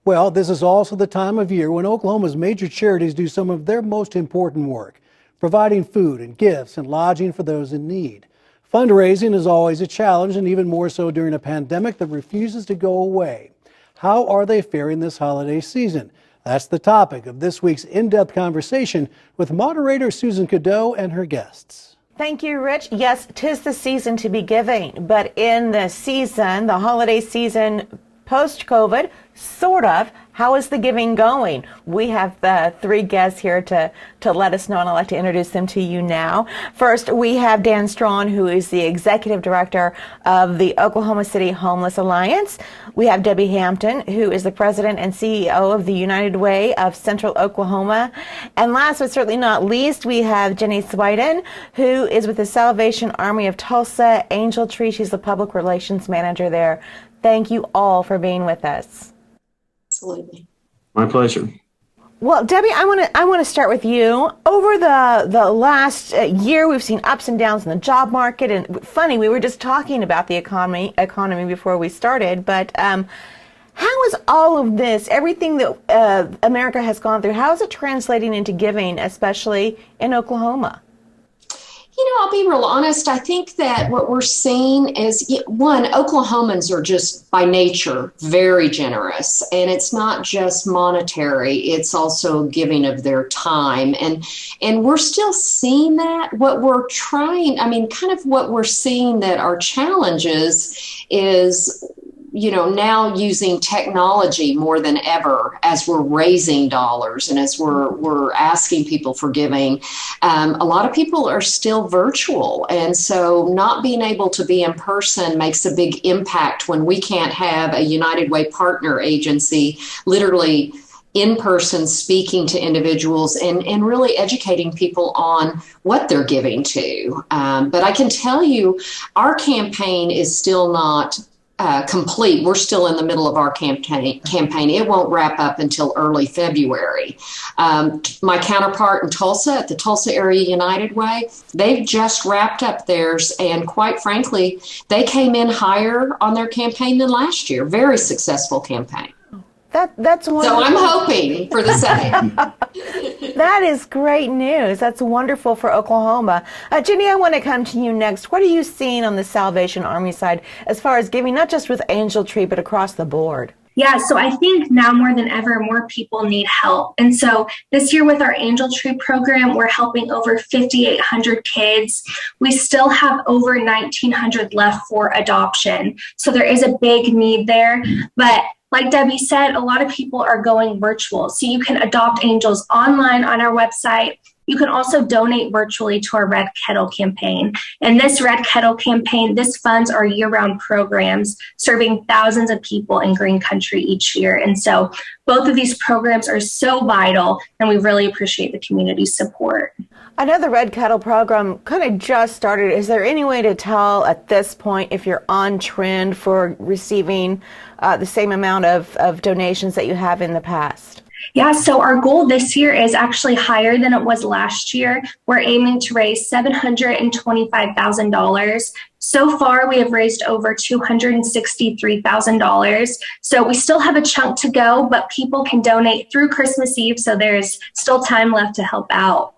Well, this is also the time of year when Oklahoma's major charities do some of their most important work, providing food and gifts and lodging for those in need. Fundraising is always a challenge, and even more so during a pandemic that refuses to go away. How are they faring this holiday season? That's the topic of this week's in-depth conversation with moderator Susan Cadeau and her guests. Thank you, Rich. Yes, 'tis the season to be giving, but in the season, the holiday season, post-COVID, sort of, how is the giving going? We have the three guests here to let us know, and I'd like to introduce them to you now. First, we have Dan Strawn, who is the Executive Director of the Oklahoma City Homeless Alliance. We have Debbie Hampton, who is the President and CEO of the United Way of Central Oklahoma. And last but certainly not least, we have Jenny Swiden, who is with the Salvation Army of Tulsa Angel Tree. She's the Public Relations Manager there. Thank you all for being with us. Absolutely. My pleasure. Well, Debbie, I want to start with you. Over the last year, we've seen ups and downs in the job market, and funny, we were just talking about the economy before we started. But how is all of this, everything that America has gone through, how is it translating into giving, especially in Oklahoma? I'll be real honest. I think that what we're seeing is, one, Oklahomans are just by nature very generous, and it's not just monetary, it's also giving of their time. And we're still seeing that. What we're seeing that our challenges is, now using technology more than ever as we're raising dollars and as we're asking people for giving. A lot of people are still virtual. And so not being able to be in person makes a big impact when we can't have a United Way partner agency literally in person speaking to individuals and really educating people on what they're giving to. But I can tell you, our campaign is still not complete. We're still in the middle of our campaign. It won't wrap up until early February. My counterpart in Tulsa at the Tulsa Area United Way, they've just wrapped up theirs, and quite frankly, they came in higher on their campaign than last year. Very successful campaign. That's wonderful. So I'm hoping for the same. That is great news. That's wonderful for Oklahoma. Jenny, I want to come to you next. What are you seeing on the Salvation Army side as far as giving, not just with Angel Tree, but across the board? Yeah, so I think now more than ever, more people need help. And so this year with our Angel Tree program, we're helping over 5,800 kids. We still have over 1,900 left for adoption. So there is a big need there. But like Debbie said, a lot of people are going virtual. So you can adopt angels online on our website. You can also donate virtually to our Red Kettle campaign. And this Red Kettle campaign, this funds our year-round programs, serving thousands of people in green country each year. And so both of these programs are so vital, and we really appreciate the community's support. I know the Red Kettle program kind of just started. Is there any way to tell at this point if you're on trend for receiving the same amount of donations that you have in the past? Yeah, so our goal this year is actually higher than it was last year. We're aiming to raise $725,000. So far, we have raised over $263,000. So we still have a chunk to go, but people can donate through Christmas Eve, so there's still time left to help out.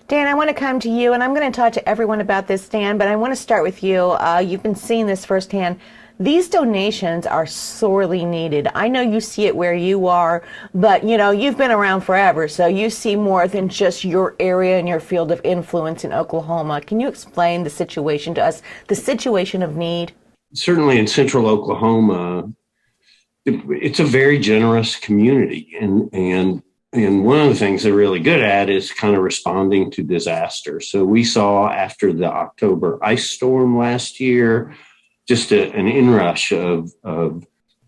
Dan, I want to come to you, and I'm going to talk to everyone about this, Dan, but I want to start with you. You've been seeing this firsthand. These donations are sorely needed. I know you see it where you are, but you've been around forever, so you see more than just your area and your field of influence in Oklahoma. Can you explain the situation to us, the situation of need? Certainly in central Oklahoma, it's a very generous community, and one of the things they're really good at is kind of responding to disaster. So we saw after the October ice storm last year, just an inrush of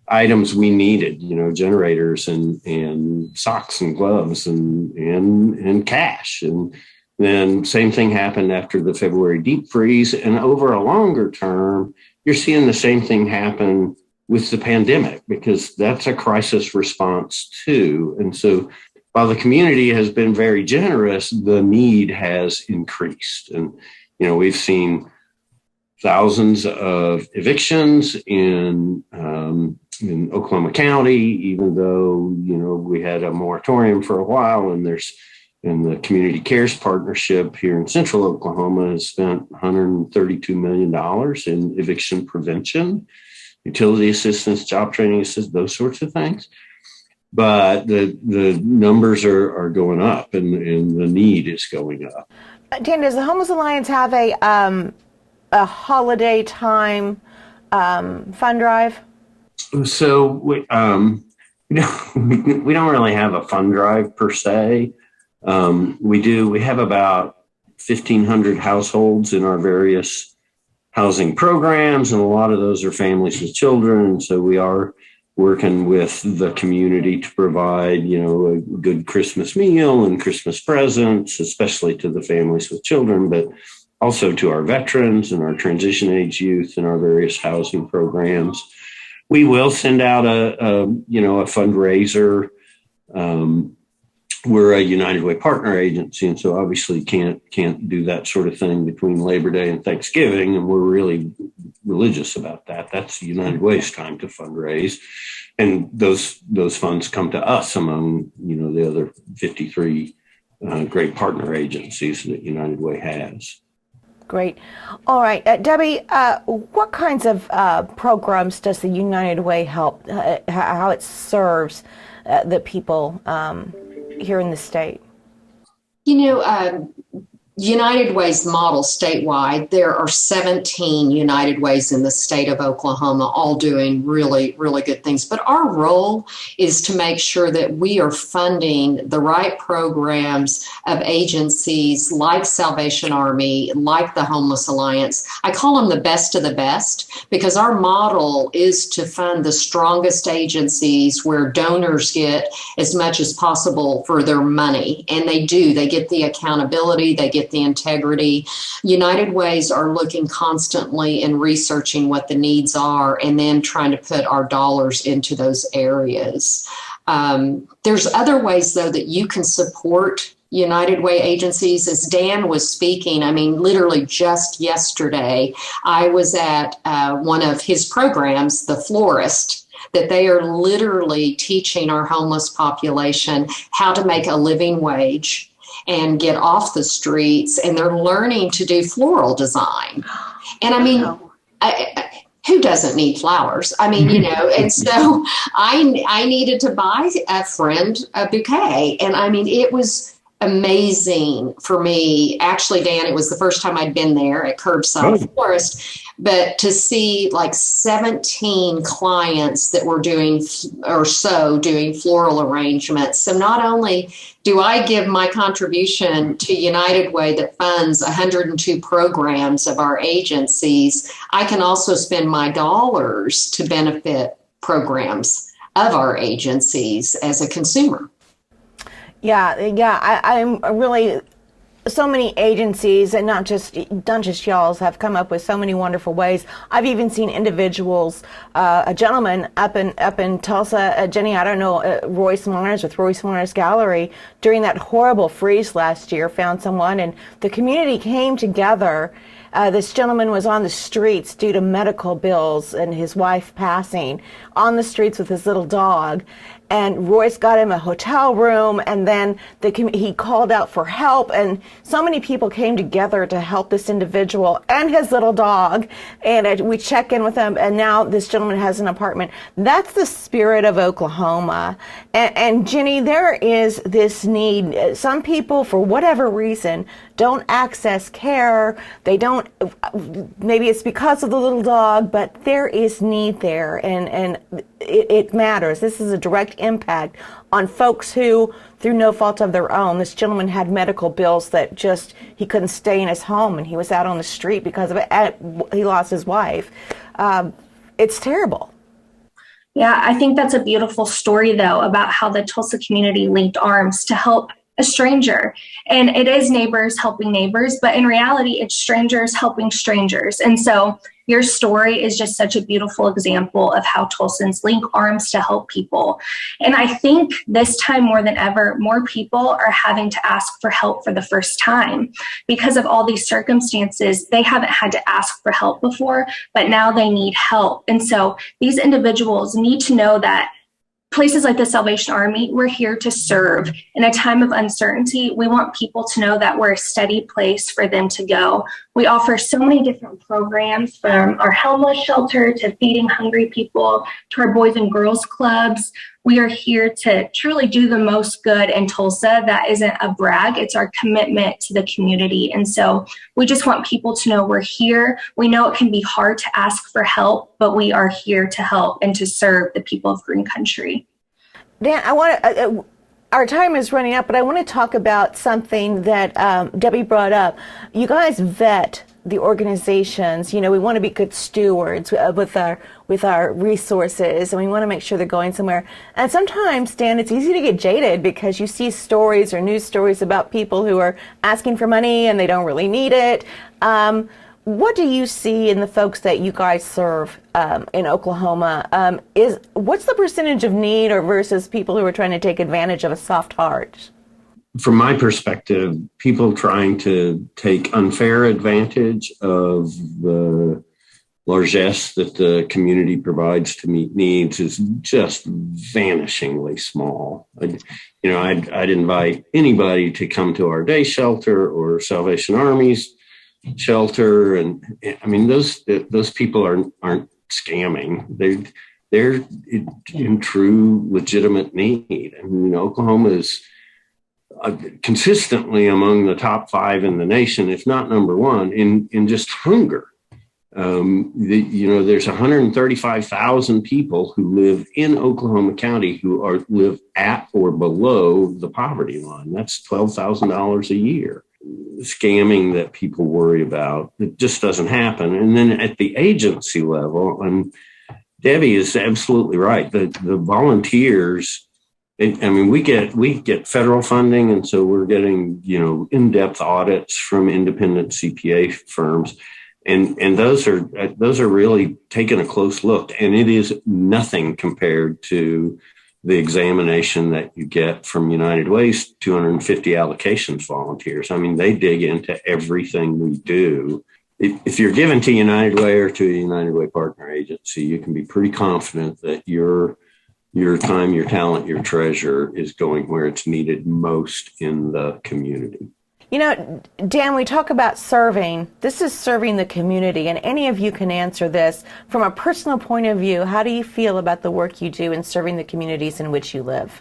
items we needed, generators and socks and gloves and cash. And then same thing happened after the February deep freeze. And over a longer term, you're seeing the same thing happen with the pandemic, because that's a crisis response too. And so while the community has been very generous, the need has increased. And, we've seen thousands of evictions in in Oklahoma County, even though, we had a moratorium for a while, and the Community Cares Partnership here in Central Oklahoma has spent $132 million in eviction prevention, utility assistance, job training assistance, those sorts of things. But the numbers are going up, and the need is going up. Dan, does the Homeless Alliance have a holiday time fund drive? So we don't really have a fund drive per se. We have about 1,500 households in our various housing programs, and a lot of those are families with children. So we are working with the community to provide, a good Christmas meal and Christmas presents, especially to the families with children, but also to our veterans and our transition age youth and our various housing programs. We will send out a fundraiser. We're a United Way partner agency, and so obviously can't do that sort of thing between Labor Day and Thanksgiving, and we're really religious about that. That's United Way's time to fundraise, and those funds come to us among the other 53 great partner agencies that United Way has. Great. All right, Debbie, what kinds of programs does the United Way help? How it serves the people here in the state? United Way's model statewide, there are 17 United Ways in the state of Oklahoma, all doing really, really good things. But our role is to make sure that we are funding the right programs of agencies like Salvation Army, like the Homeless Alliance. I call them the best of the best because our model is to fund the strongest agencies where donors get as much as possible for their money. And they do. They get the accountability, they get the integrity. United Ways are looking constantly and researching what the needs are and then trying to put our dollars into those areas. There's other ways, though, that you can support United Way agencies. As Dan was speaking, literally just yesterday, I was at one of his programs, The Florist, that they are literally teaching our homeless population how to make a living wage and get off the streets, and they're learning to do floral design. And who doesn't need flowers? And so I needed to buy a friend a bouquet. And it was amazing for me. Actually, Dan, it was the first time I'd been there at Curbside Florist, but to see like 17 clients that were doing floral arrangements. So not only do I give my contribution to United Way that funds 102 programs of our agencies, I can also spend my dollars to benefit programs of our agencies as a consumer. I'm really, so many agencies and not just y'all's have come up with so many wonderful ways. I've even seen individuals, a gentleman up in Tulsa, Jenny, I don't know, Royce Myers with Royce Myers Gallery, during that horrible freeze last year, found someone, and the community came together. This gentleman was on the streets due to medical bills and his wife passing, on the streets with his little dog. And Royce got him a hotel room, and then he called out for help, and so many people came together to help this individual and his little dog, and we check in with him, and now this gentleman has an apartment. That's the spirit of Oklahoma. And Jenny, there is this need. Some people, for whatever reason, don't access care. They don't, maybe it's because of the little dog, but there is need there, and it matters. This is a direct impact on folks who, through no fault of their own, this gentleman had medical bills that just, he couldn't stay in his home, and he was out on the street because of it. He lost his wife. It's terrible. Yeah, I think that's a beautiful story, though, about how the Tulsa community linked arms to help a stranger. And it is neighbors helping neighbors, but in reality, it's strangers helping strangers. And so your story is just such a beautiful example of how Tulsans link arms to help people. And I think this time more than ever, more people are having to ask for help for the first time because of all these circumstances. They haven't had to ask for help before, but now they need help. And so these individuals need to know that places like the Salvation Army, we're here to serve. In a time of uncertainty, we want people to know that we're a steady place for them to go. We offer so many different programs, from our homeless shelter to feeding hungry people to our Boys and Girls Clubs. We are here to truly do the most good in Tulsa. That isn't a brag, it's our commitment to the community. And so we just want people to know we're here. We know it can be hard to ask for help, but we are here to help and to serve the people of Green Country. Dan, I want to. Our time is running out, but I want to talk about something that Debbie brought up. You guys vet the organizations. You know, we want to be good stewards with our resources, and we want to make sure they're going somewhere. And sometimes, Dan, it's easy to get jaded because you see stories or news stories about people who are asking for money and they don't really need it. What do you see in the folks that you guys serve in Oklahoma? What's the percentage of need or versus people who are trying to take advantage of a soft heart? From my perspective, people trying to take unfair advantage of the largesse that the community provides to meet needs is just vanishingly small. I'd invite anybody to come to our day shelter or Salvation Army's shelter, and I mean those people aren't scamming. They're in true legitimate need. I mean, Oklahoma is consistently among the top 5 in the nation, if not number 1, in just hunger. There's 135,000 people who live in Oklahoma County who live at or below the poverty line. That's $12,000 a year. Scamming that people worry about, it just doesn't happen. And then at the agency level, and Debbie is absolutely right, the volunteers, we get federal funding, and so we're getting in-depth audits from independent CPA firms, and those are really taking a close look, and it is nothing compared to the examination that you get from United Way's 250 allocations volunteers. I mean, they dig into everything we do. If you're given to United Way or to a United Way partner agency, you can be pretty confident that your time, your talent, your treasure is going where it's needed most in the community. You know, Dan, we talk about serving. This is serving the community, and any of you can answer this. From a personal point of view, how do you feel about the work you do in serving the communities in which you live?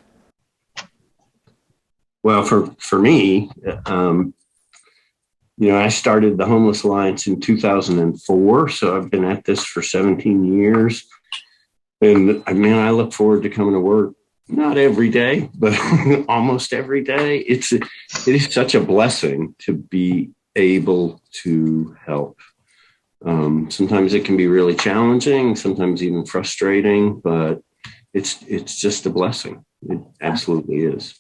Well, for me, I started the Homeless Alliance in 2004, so I've been at this for 17 years. And I look forward to coming to work. Not every day, but almost every day. It is such a blessing to be able to help. Sometimes it can be really challenging, sometimes even frustrating, but it's just a blessing. It absolutely is.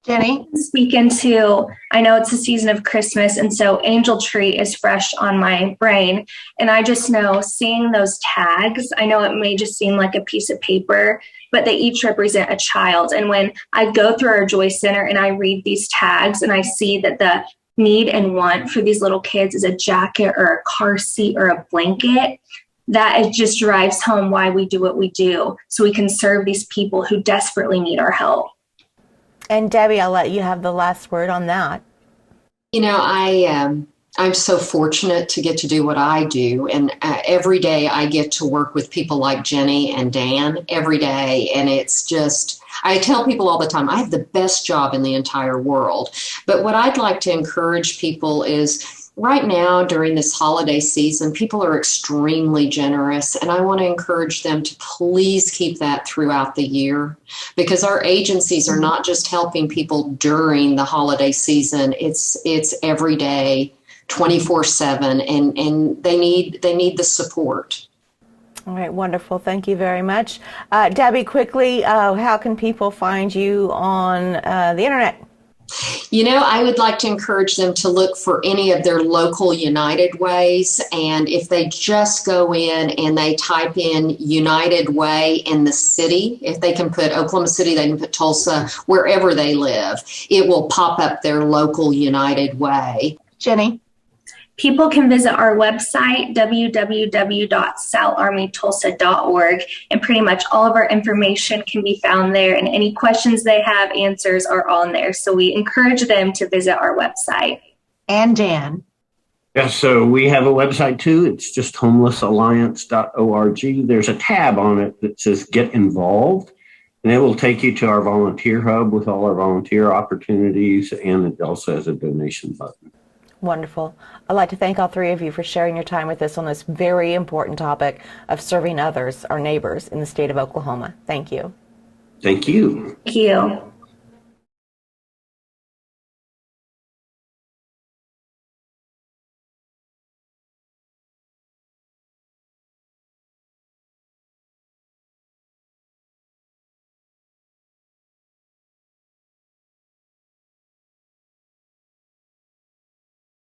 Jenny? Speak into, I know it's the season of Christmas, and so Angel Tree is fresh on my brain. And I just know seeing those tags, I know it may just seem like a piece of paper, but they each represent a child. And when I go through our Joy Center and I read these tags and I see that the need and want for these little kids is a jacket or a car seat or a blanket, that it just drives home why we do what we do, so we can serve these people who desperately need our help. And Debbie, I'll let you have the last word on that. I'm so fortunate to get to do what I do. And every day I get to work with people like Jenny and Dan every day. And it's just, I tell people all the time, I have the best job in the entire world. But what I'd like to encourage people is, right now, during this holiday season, people are extremely generous, and I want to encourage them to please keep that throughout the year, because our agencies are not just helping people during the holiday season. It's every day, 24/7, and they need the support. All right, wonderful. Thank you very much. Debbie, quickly, how can people find you on the internet? I would like to encourage them to look for any of their local United Ways. And if they just go in and they type in United Way in the city, if they can put Oklahoma City, they can put Tulsa, wherever they live, it will pop up their local United Way. Jenny? People can visit our website, www.salarmytulsa.org, and pretty much all of our information can be found there, and any questions they have, answers are on there. So we encourage them to visit our website. And Dan? Yeah, so we have a website too. It's just homelessalliance.org. There's a tab on it that says Get Involved, and it will take you to our volunteer hub with all our volunteer opportunities, and it also has a donation button. Wonderful. I'd like to thank all three of you for sharing your time with us on this very important topic of serving others, our neighbors in the state of Oklahoma. Thank you. Thank you. Thank you.